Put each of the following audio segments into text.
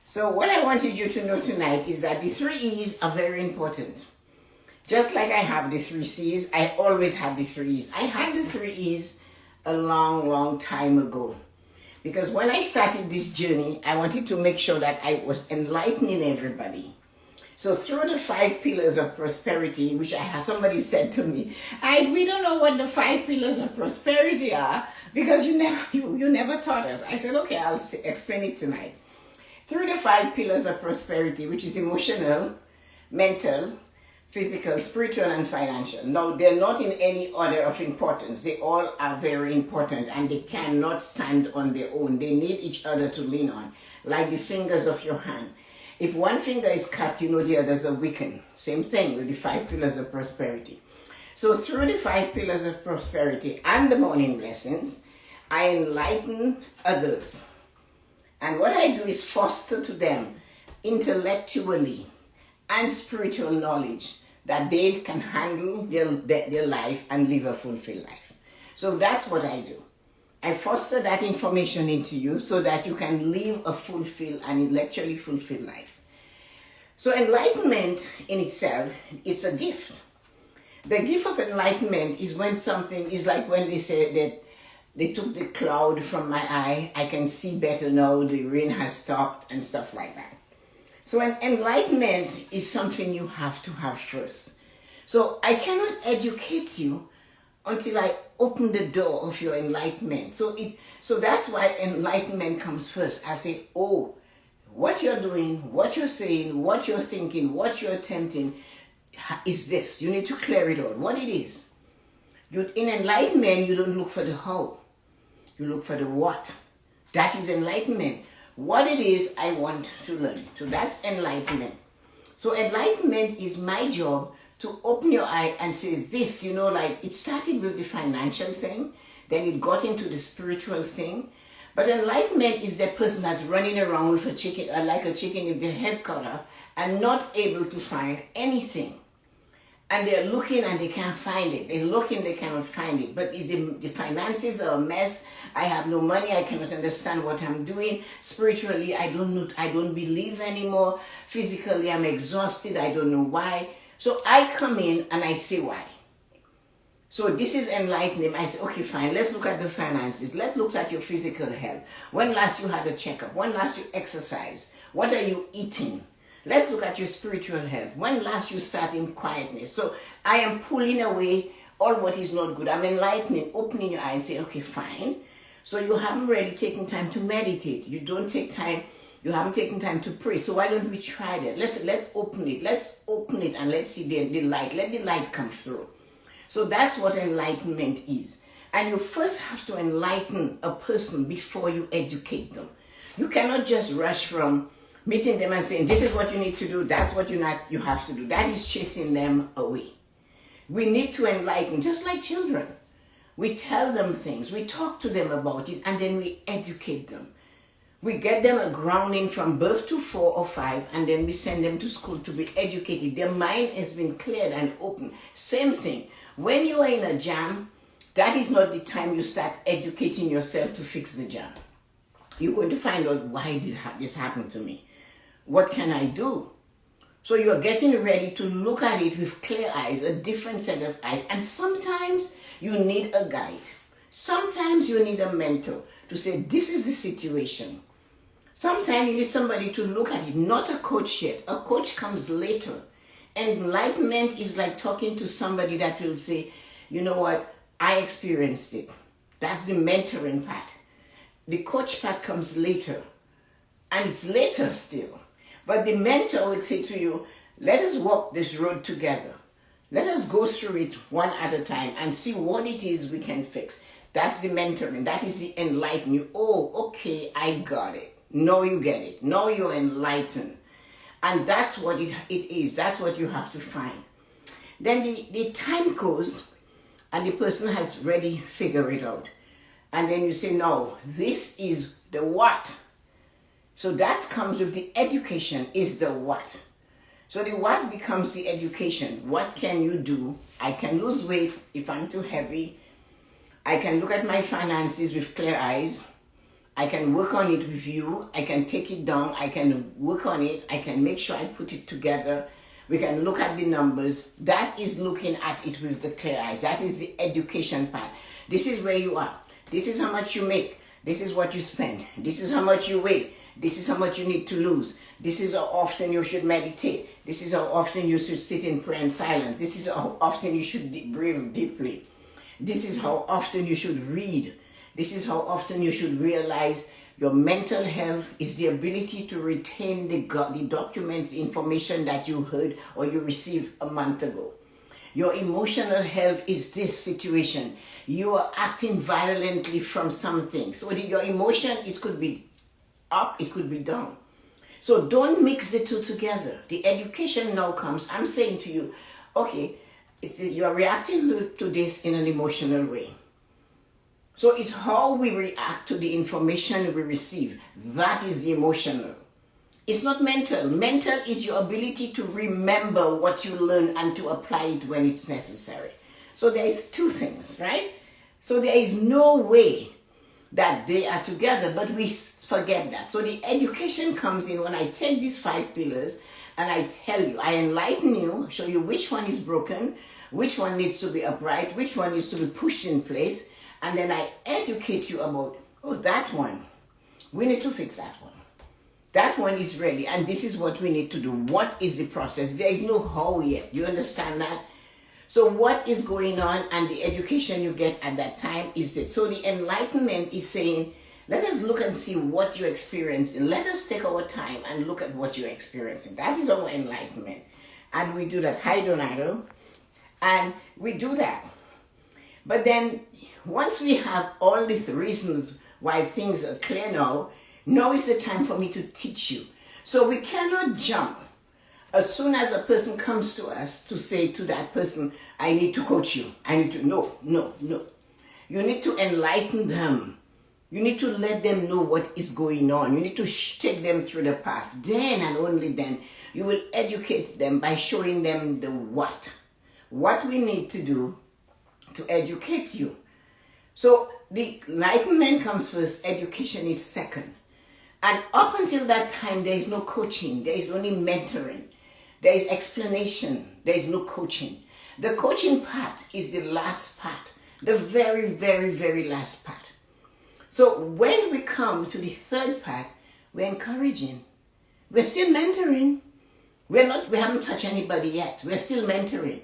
So what I wanted you to know tonight is that the 3 E's are very important. Just like I have the 3 C's, I always have the 3 E's. I had the 3 E's a long time ago. Because when I started this journey, I wanted to make sure that I was enlightening everybody. So through the 5 pillars of prosperity, which somebody said to me, we don't know what the 5 pillars of prosperity are because you never taught us. I said, okay, I'll explain it tonight. Through the 5 pillars of prosperity, which is emotional, mental, physical, spiritual, and financial. Now, they're not in any order of importance. They all are very important and they cannot stand on their own. They need each other to lean on, like the fingers of your hand. If one finger is cut, you know the others are weakened. Same thing with the 5 pillars of prosperity. So through the 5 pillars of prosperity and the morning blessings, I enlighten others. And what I do is foster to them intellectually and spiritual knowledge that they can handle their life and live a fulfilled life. So that's what I do. I foster that information into you so that you can live a fulfilled and intellectually fulfilled life. So enlightenment in itself is a gift. The gift of enlightenment is when something is like when they say that they took the cloud from my eye, I can see better now, the rain has stopped and stuff like that. So an enlightenment is something you have to have first. So I cannot educate you until I open the door of your enlightenment. So that's why enlightenment comes first. I say, oh, what you're doing, what you're saying, what you're thinking, what you're attempting is this. You need to clear it out. What it is. In enlightenment, you don't look for the how. You look for the what. That is enlightenment. What it is, I want to learn. So that's enlightenment. So enlightenment is my job to open your eye and say this, like it started with the financial thing, then it got into the spiritual thing. But enlightenment is that person that's running around with a chicken, like a chicken with their head cut off and not able to find anything. And they're looking and they can't find it. They're looking, they cannot find it. But the finances are a mess. I have no money. I cannot understand what I'm doing. Spiritually, I don't believe anymore. Physically, I'm exhausted. I don't know why. So I come in and I say why. So this is enlightening. I say, okay, fine. Let's look at the finances. Let's look at your physical health. When last you had a checkup? When last you exercised? What are you eating? Let's look at your spiritual health. When last you sat in quietness? So I am pulling away all what is not good. I'm enlightening, opening your eyes and saying, okay, fine. So you haven't really taken time to meditate. You don't take time. You haven't taken time to pray. So why don't we try that? Let's open it. Let's open it and let's see the light. Let the light come through. So that's what enlightenment is. And you first have to enlighten a person before you educate them. You cannot just rush from meeting them and saying, this is what you need to do, that's what you have to do. That is chasing them away. We need to enlighten, just like children. We tell them things, we talk to them about it, and then we educate them. We get them a grounding from birth to 4 or 5, and then we send them to school to be educated. Their mind has been cleared and open. Same thing. When you are in a jam, that is not the time you start educating yourself to fix the jam. You're going to find out, why did this happen to me? What can I do? So you're getting ready to look at it with clear eyes, a different set of eyes. And sometimes you need a guide. Sometimes you need a mentor to say, this is the situation. Sometimes you need somebody to look at it, not a coach yet. A coach comes later. Enlightenment is like talking to somebody that will say, you know what, I experienced it. That's the mentoring part. The coach part comes later. And it's later still. But the mentor will say to you, let us walk this road together. Let us go through it one at a time and see what it is we can fix. That's the mentoring. That is the enlightening you. Oh, okay, I got it. Now you get it. Now you're enlightened. And that's what it is. That's what you have to find. Then the time goes and the person has already figured it out. And then you say, no, this is the what. So that comes with the education is the what. So the what becomes the education. What can you do? I can lose weight if I'm too heavy. I can look at my finances with clear eyes. I can work on it with you. I can take it down. I can work on it. I can make sure I put it together. We can look at the numbers. That is looking at it with the clear eyes. That is the education part. This is where you are. This is how much you make. This is what you spend. This is how much you weigh. This is how much you need to lose. This is how often you should meditate. This is how often you should sit in prayer and silence. This is how often you should breathe deeply. This is how often you should read. This is how often you should realize your mental health is the ability to retain the documents, information that you heard or you received a month ago. Your emotional health is this situation. You are acting violently from something. So your emotion, it could be up, it could be down. So don't mix the two together. The education now comes, I'm saying to you, okay, you are reacting to this in an emotional way. So it's how we react to the information we receive. That is the emotional. It's not mental. Mental is your ability to remember what you learn and to apply it when it's necessary. So there is two things, right? So there is no way that they are together, but we forget that. So the education comes in when I take these 5 pillars and I tell you, I enlighten you, show you which one is broken, which one needs to be upright, which one needs to be pushed in place, and then I educate you about, oh, that one, we need to fix that one. That one is ready, and this is what we need to do. What is the process? There is no how yet. You understand that? So what is going on, and the education you get at that time is it. So the enlightenment is saying, let us look and see what you're experiencing. Let us take our time and look at what you're experiencing. That is our enlightenment. And we do that. Hi, Donato. And we do that. But then, once we have all these reasons why things are clear now is the time for me to teach you. So we cannot jump as soon as a person comes to us to say to that person, I need to coach you. I need to, no. You need to enlighten them. You need to let them know what is going on. You need to take them through the path. Then and only then, you will educate them by showing them the what. What we need to do to educate you. So the enlightenment comes first, education is second. And up until that time, there is no coaching. There is only mentoring. There is explanation. There is no coaching. The coaching part is the last part. The very, very, very last part. So when we come to the third part, we're encouraging. We're still mentoring. We haven't touched anybody yet. We're still mentoring.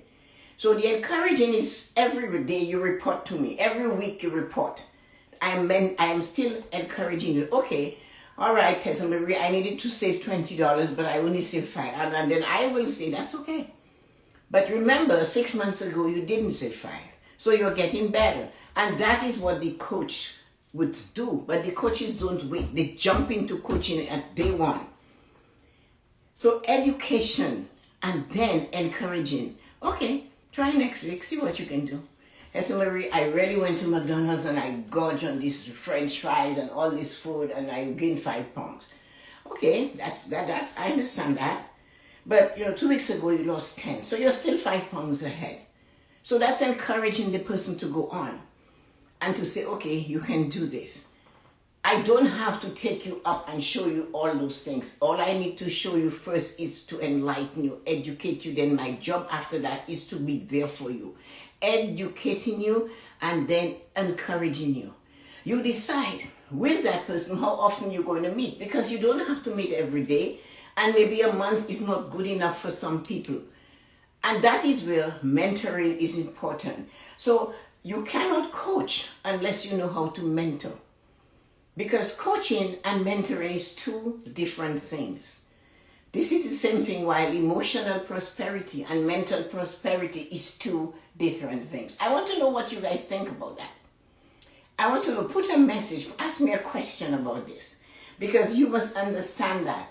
So the encouraging is every day you report to me. Every week you report. I am still encouraging you. Okay, all right, Tessa-Marie, I needed to save $20, but I only saved $5. And then I will say, that's okay. But remember, 6 months ago, you didn't save $5. So you're getting better. And that is what the coach would do. But the coaches don't wait. They jump into coaching at day one. So education and then encouraging. Okay, try next week. See what you can do. Tessa-Marie, I really went to McDonald's and I gorged on these French fries and all this food and I gained 5 pounds. Okay, that's I understand that. But 2 weeks ago you lost 10. So you're still 5 pounds ahead. So that's encouraging the person to go on and to say, okay, you can do this. I don't have to take you up and show you all those things. All I need to show you first is to enlighten you, educate you. Then my job after that is to be there for you, educating you and then encouraging you. You decide with that person how often you're going to meet, because you don't have to meet every day, and maybe a month is not good enough for some people. And that is where mentoring is important. So you cannot coach unless you know how to mentor. Because coaching and mentoring is 2 different things. This is the same thing while emotional prosperity and mental prosperity is 2 different things. I want to know what you guys think about that. I want to know, put a message, ask me a question about this. Because you must understand that.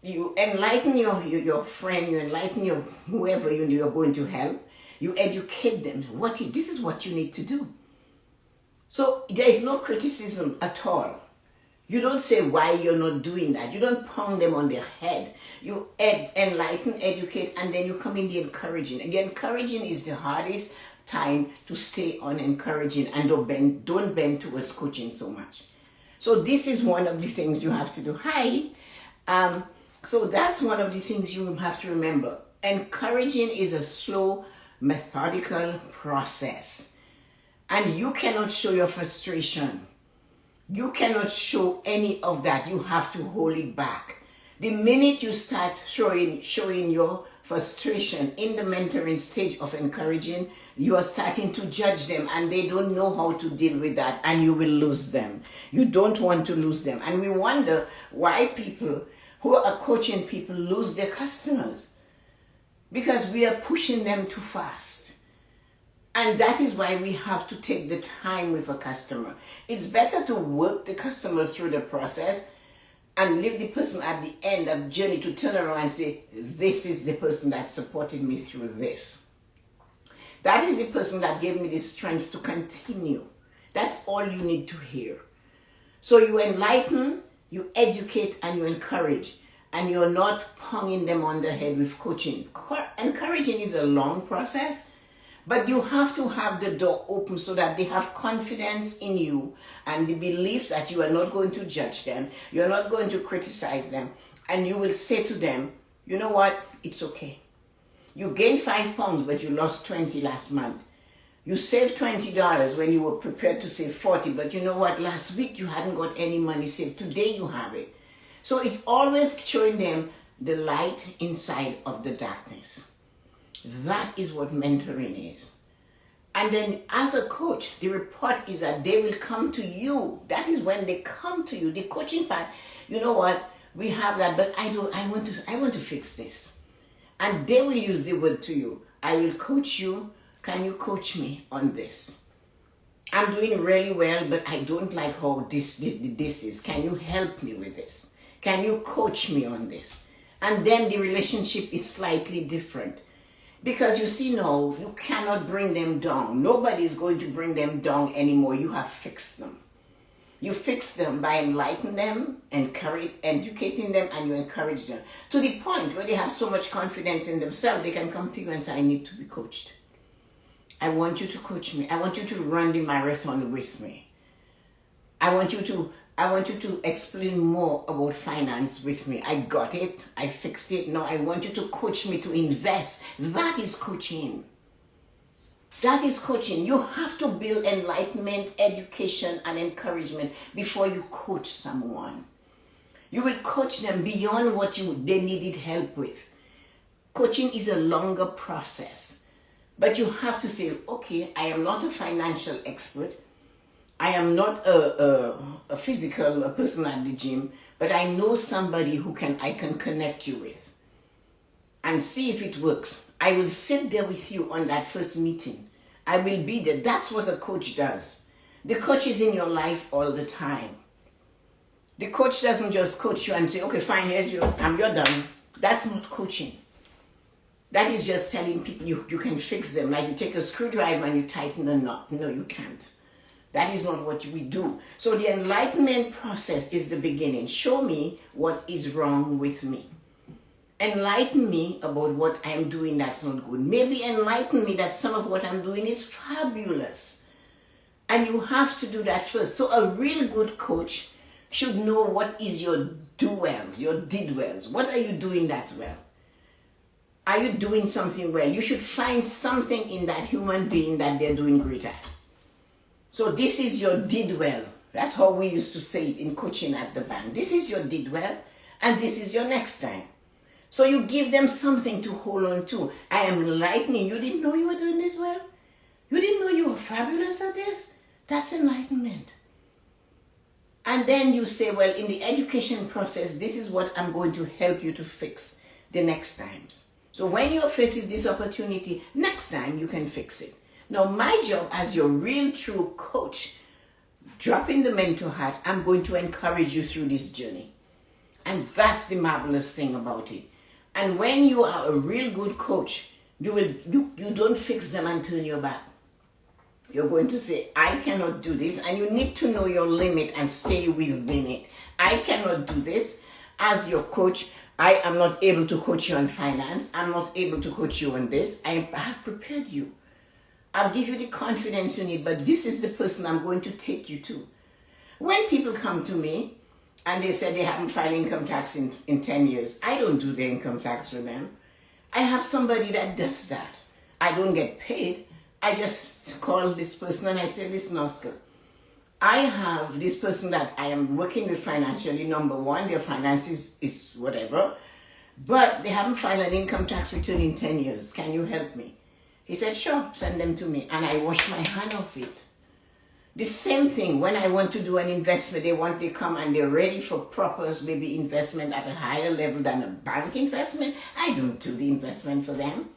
You enlighten your friend, you enlighten your whoever you're going to help. You educate them. This is what you need to do. So there is no criticism at all. You don't say why you're not doing that. You don't pound them on their head. You enlighten, educate, and then you come in the encouraging. And the encouraging is the hardest time to stay on encouraging and don't bend towards coaching so much. So this is one of the things you have to do. Hi. So that's one of the things you have to remember. Encouraging is a slow, methodical process. And you cannot show your frustration. You cannot show any of that. You have to hold it back. The minute you start showing your frustration in the mentoring stage of encouraging, you are starting to judge them and they don't know how to deal with that, and you will lose them. You don't want to lose them. And we wonder why people who are coaching people lose their customers, because we are pushing them too fast. And that is why we have to take the time with a customer. It's better to work the customer through the process and leave the person at the end of the journey to turn around and say, this is the person that supported me through this. That is the person that gave me the strength to continue. That's all you need to hear. So you enlighten, you educate, and you encourage. And you're not pounding them on the head with coaching. Encouraging is a long process. But you have to have the door open so that they have confidence in you and the belief that you are not going to judge them, you're not going to criticize them, and you will say to them, you know what, it's okay. You gained 5 pounds, but you lost 20 last month. You saved $20 when you were prepared to save 40, but you know what, last week you hadn't got any money saved. Today you have it. So it's always showing them the light inside of the darkness. That is what mentoring is. And then as a coach, the report is that they will come to you. That is when they come to you. The coaching part, you know what, we have that, but I want to fix this. And they will use the word to you. I will coach you. Can you coach me on this? I'm doing really well, but I don't like how this is. Can you help me with this? Can you coach me on this? And then the relationship is slightly different. Because you see now, you cannot bring them down. Nobody is going to bring them down anymore. You have fixed them. You fix them by enlightening them, educating them, and you encourage them. To the point where they have so much confidence in themselves, they can come to you and say, I need to be coached. I want you to coach me. I want you to run the marathon with me. I want you to explain more about finance with me. I got it. I fixed it. Now I want you to coach me to invest. That is coaching. That is coaching. You have to build enlightenment, education, and encouragement before you coach someone. You will coach them beyond what they needed help with. Coaching is a longer process. But you have to say, okay, I am not a financial expert. I am not a physical person at the gym, but I know somebody who I can connect you with and see if it works. I will sit there with you on that first meeting. I will be there. That's what a coach does. The coach is in your life all the time. The coach doesn't just coach you and say, okay, fine, here's you're done. That's not coaching. That is just telling people you can fix them. Like you take a screwdriver and you tighten a knot. No, you can't. That is not what we do. So the enlightenment process is the beginning. Show me what is wrong with me. Enlighten me about what I'm doing that's not good. Maybe enlighten me that some of what I'm doing is fabulous. And you have to do that first. So a real good coach should know what is your do-wells, your did-wells. What are you doing that's well? Are you doing something well? You should find something in that human being that they're doing great at. So this is your did well. That's how we used to say it in coaching at the bank. This is your did well, and this is your next time. So you give them something to hold on to. I am enlightening. You didn't know you were doing this well? You didn't know you were fabulous at this? That's enlightenment. And then you say, well, in the education process, this is what I'm going to help you to fix the next times. So when you're facing this opportunity, next time you can fix it. Now, my job as your real true coach, dropping the mentor hat, I'm going to encourage you through this journey. And that's the marvelous thing about it. And when you are a real good coach, you don't fix them and turn your back. You're going to say, I cannot do this, and you need to know your limit and stay within it. I cannot do this. As your coach, I am not able to coach you on finance. I'm not able to coach you on this. I have prepared you. I'll give you the confidence you need, but this is the person I'm going to take you to. When people come to me and they say they haven't filed income tax in 10 years, I don't do the income tax for them. I have somebody that does that. I don't get paid. I just call this person and I say, listen, Oscar, I have this person that I am working with financially. Number one, their finances is whatever, but they haven't filed an income tax return in 10 years. Can you help me? He said, sure, send them to me. And I wash my hand off it. The same thing when I want to do an investment, they come and they're ready for proper maybe investment at a higher level than a bank investment. I don't do the investment for them.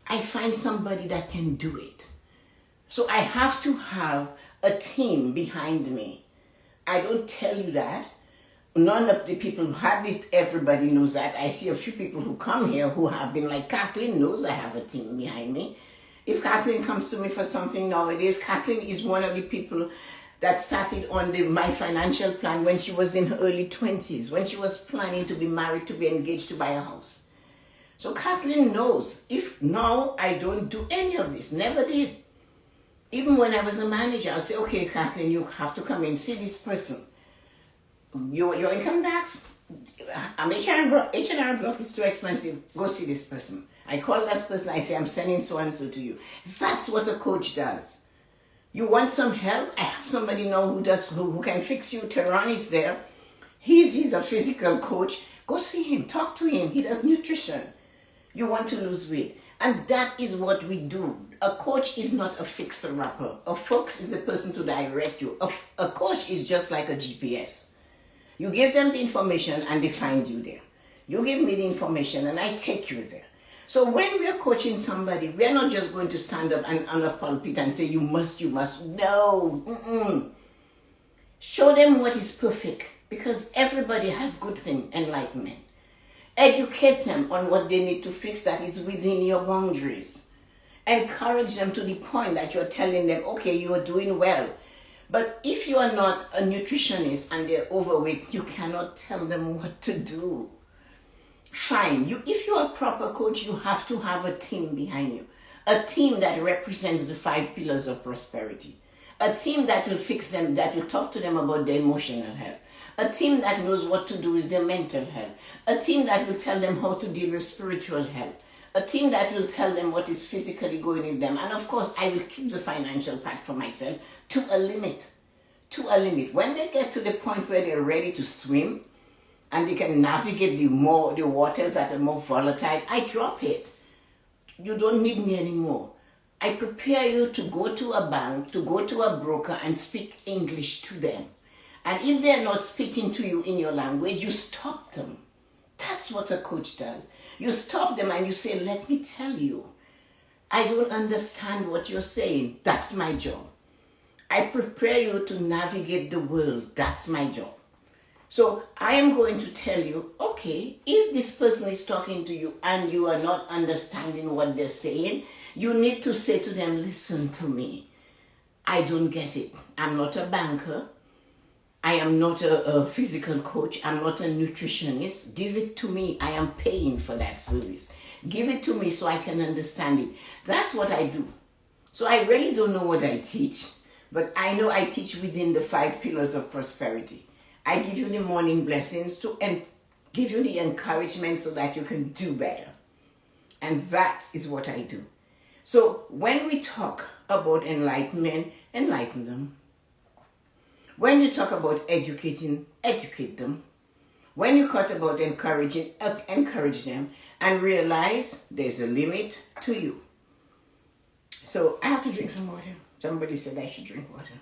I find somebody that can do it. So I have to have a team behind me. I don't tell you that. None of the people, hardly everybody knows that. I see a few people who come here who have been like, Kathleen knows I have a team behind me. If Kathleen comes to me for something nowadays, Kathleen is one of the people that started on my financial plan when she was in her early 20s, when she was planning to be married, to be engaged, to buy a house. So Kathleen knows. If now I don't do any of this, never did. Even when I was a manager, I'll say, okay, Kathleen, you have to come in, see this person. Your income tax, H&R Block is too expensive. Go see this person. I call that person, I say, I'm sending so-and-so to you. That's what a coach does. You want some help? I have somebody now who can fix you. Tehran is there. He's a physical coach. Go see him, talk to him. He does nutrition. You want to lose weight. And that is what we do. A coach is not a fixer-upper. A coach is a person to direct you. A coach is just like a GPS. You give them the information and they find you there. You give me the information and I take you there. So when we are coaching somebody, we are not just going to stand up and on a pulpit and say, you must. No. Show them what is perfect, because everybody has good thing, enlightenment. Educate them on what they need to fix that is within your boundaries. Encourage them to the point that you're telling them, okay, you are doing well. But if you are not a nutritionist and they're overweight, you cannot tell them what to do. Fine. If you're a proper coach, you have to have a team behind you. A team that represents the 5 pillars of prosperity. A team that will fix them, that will talk to them about their emotional health. A team that knows what to do with their mental health. A team that will tell them how to deal with spiritual health. A team that will tell them what is physically going in them. And of course, I will keep the financial part for myself to a limit. To a limit. When they get to the point where they're ready to swim, and they can navigate the waters that are more volatile, I drop it. You don't need me anymore. I prepare you to go to a bank, to go to a broker and speak English to them. And if they're not speaking to you in your language, you stop them. That's what a coach does. You stop them and you say, let me tell you, I don't understand what you're saying. That's my job. I prepare you to navigate the world. That's my job. So I am going to tell you, okay, if this person is talking to you and you are not understanding what they're saying, you need to say to them, listen to me. I don't get it. I'm not a banker. I am not a physical coach. I'm not a nutritionist. Give it to me. I am paying for that service. Give it to me so I can understand it. That's what I do. So I really don't know what I teach, but I know I teach within the 5 pillars of prosperity. I give you the morning blessings and give you the encouragement so that you can do better. And that is what I do. So when we talk about enlightenment, enlighten them. When you talk about educating, educate them. When you talk about encouraging, encourage them. And realize there's a limit to you. So I have to drink some water. Somebody said I should drink water.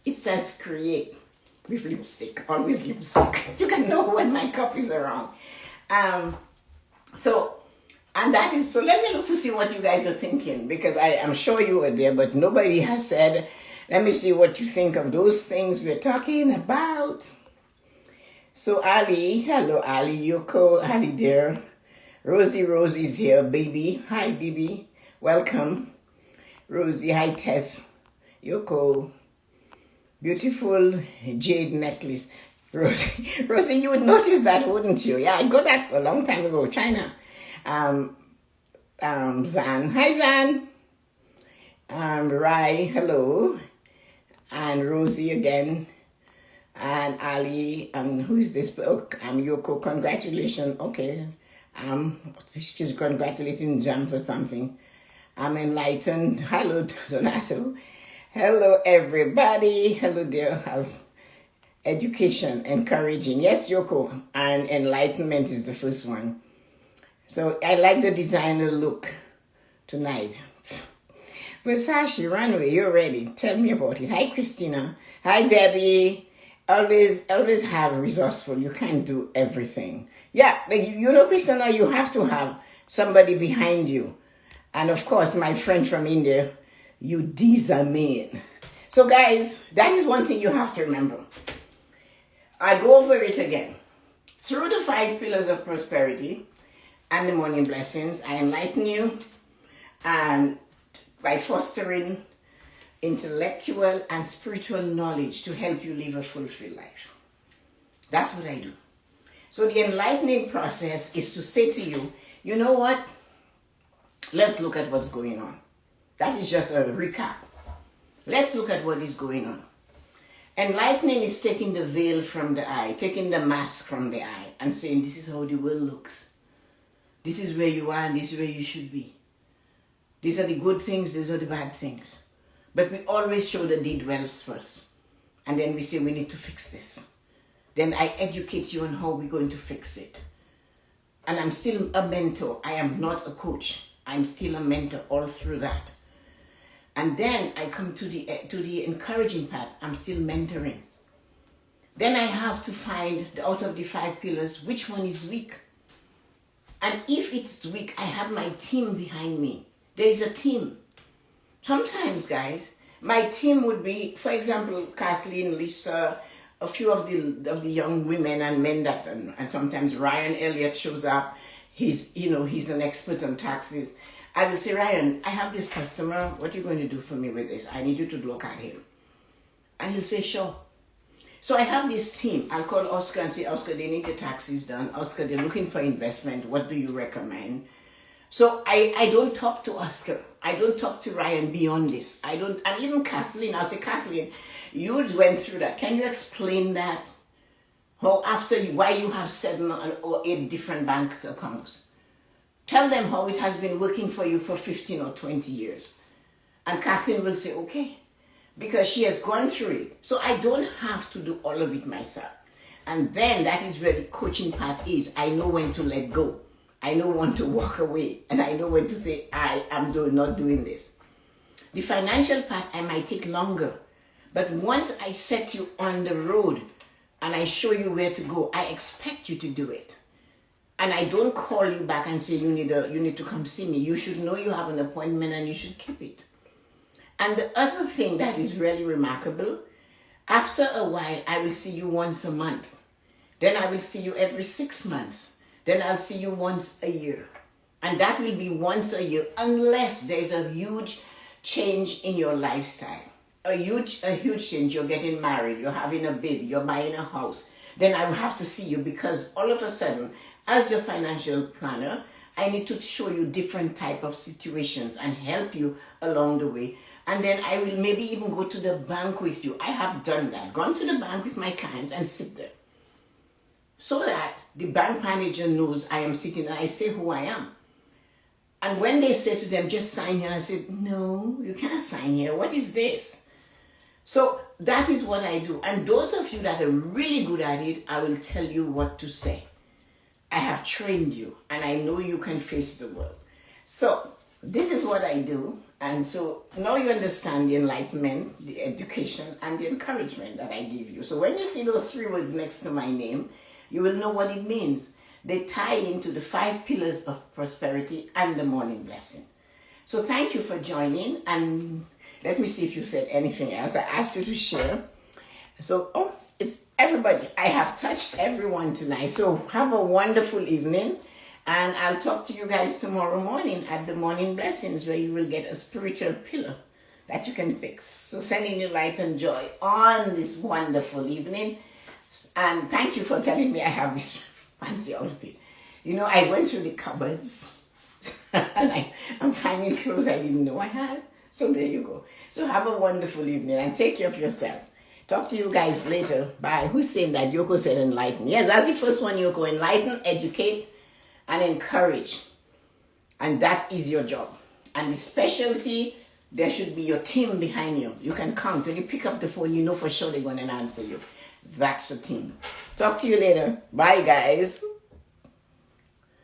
It says create with lipstick, always lipstick. You can know when my cup is around. And that is, so let me look to see what you guys are thinking, because I am sure you were there, but nobody has said, let me see what you think of those things we're talking about. So Ali, hello Ali, Yoko, Ali there. Rosie's here, baby. Hi, baby. Welcome. Rosie, hi, Tess. Yoko. Beautiful jade necklace. Rosie, you would notice that, wouldn't you? Yeah, I got that a long time ago, China. Zan. Hi, Zan. Rai, hello. and Rosie again, and Ali, and who is this? Oh, Yoko, congratulations. Okay. She's congratulating Jam for something. I'm enlightened. Hello, Donato. Hello, everybody. Hello, dear house. Education, encouraging. Yes, Yoko. And enlightenment is the first one. So I like the designer look tonight. Versace runway, you're ready. Tell me about it. Hi, Christina. Hi, Debbie. Always have resourceful. You can't do everything. Yeah, but you know, Christina, you have to have somebody behind you. And of course, my friend from India, you Disa-Marie. So guys, that is one thing you have to remember. I'll go over it again. Through the 5 pillars of prosperity and the morning blessings, I enlighten you, and by fostering intellectual and spiritual knowledge to help you live a fulfilled life. That's what I do. So the enlightening process is to say to you, you know what? Let's look at what's going on. That is just a recap. Let's look at what is going on. Enlightening is taking the veil from the eye, taking the mask from the eye, and saying, this is how the world looks. This is where you are, and this is where you should be. These are the good things, these are the bad things. But we always show the deed wells first. And then we say, we need to fix this. Then I educate you on how we're going to fix it. And I'm still a mentor. I am not a coach. I'm still a mentor all through that. And then I come to the encouraging part. I'm still mentoring. Then I have to find, out of the 5 pillars, which one is weak. And if it's weak, I have my team behind me. There is a team. Sometimes, guys, my team would be, for example, Kathleen, Lisa, a few of the young women and men that, and sometimes Ryan Elliott shows up. He's an expert on taxes. I will say, Ryan, I have this customer. What are you going to do for me with this? I need you to look at him. And you say, sure. So I have this team. I'll call Oscar and say, Oscar, they need the taxes done. Oscar, they're looking for investment. What do you recommend? So I don't talk to Oscar. I don't talk to Ryan beyond this. And even Kathleen, I'll say, Kathleen, you went through that. Can you explain that? Why you have 7 or 8 different bank accounts? Tell them how it has been working for you for 15 or 20 years. And Kathleen will say, okay, because she has gone through it. So I don't have to do all of it myself. And then that is where the coaching part is. I know when to let go. I know when to walk away. And I know when to say, I am not doing this. The financial part, I might take longer. But once I set you on the road and I show you where to go, I expect you to do it. And I don't call you back and say, you need to come see me. You should know you have an appointment and you should keep it. And the other thing that is really remarkable, after a while, I will see you once a month. Then I will see you every 6 months. Then I'll see you once a year. And that will be once a year, unless there's a huge change in your lifestyle. A huge change. You're getting married, you're having a baby, you're buying a house. Then I will have to see you, because all of a sudden, as your financial planner, I need to show you different type of situations and help you along the way. And then I will maybe even go to the bank with you. I have done that. Gone to the bank with my clients and sit there. So that the bank manager knows I am sitting and I say who I am. And when they say to them, just sign here, I said, no, you can't sign here. What is this? So that is what I do. And those of you that are really good at it, I will tell you what to say. I have trained you and I know you can face the world. So this is what I do. And so now you understand the enlightenment, the education, and the encouragement that I give you. So when you see those 3 words next to my name, you will know what it means. They tie into the 5 pillars of prosperity and the morning blessing. So thank you for joining. And let me see if you said anything else. I asked you to share. So, it's everybody. I have touched everyone tonight. So have a wonderful evening. And I'll talk to you guys tomorrow morning at the morning blessings, where you will get a spiritual pillar that you can fix. So sending you light and joy on this wonderful evening. And thank you for telling me I have this fancy outfit. You know, I went through the cupboards and I'm finding clothes I didn't know I had. So there you go. So have a wonderful evening and take care of yourself. Talk to you guys later. Bye. Who's saying that? Yoko said enlighten. Yes, that's the first one, Yoko. Enlighten, educate, and encourage. And that is your job. And the specialty, there should be your team behind you. You can count. When you pick up the phone, you know for sure they're going to answer you. That's a team. Talk to you later. Bye, guys.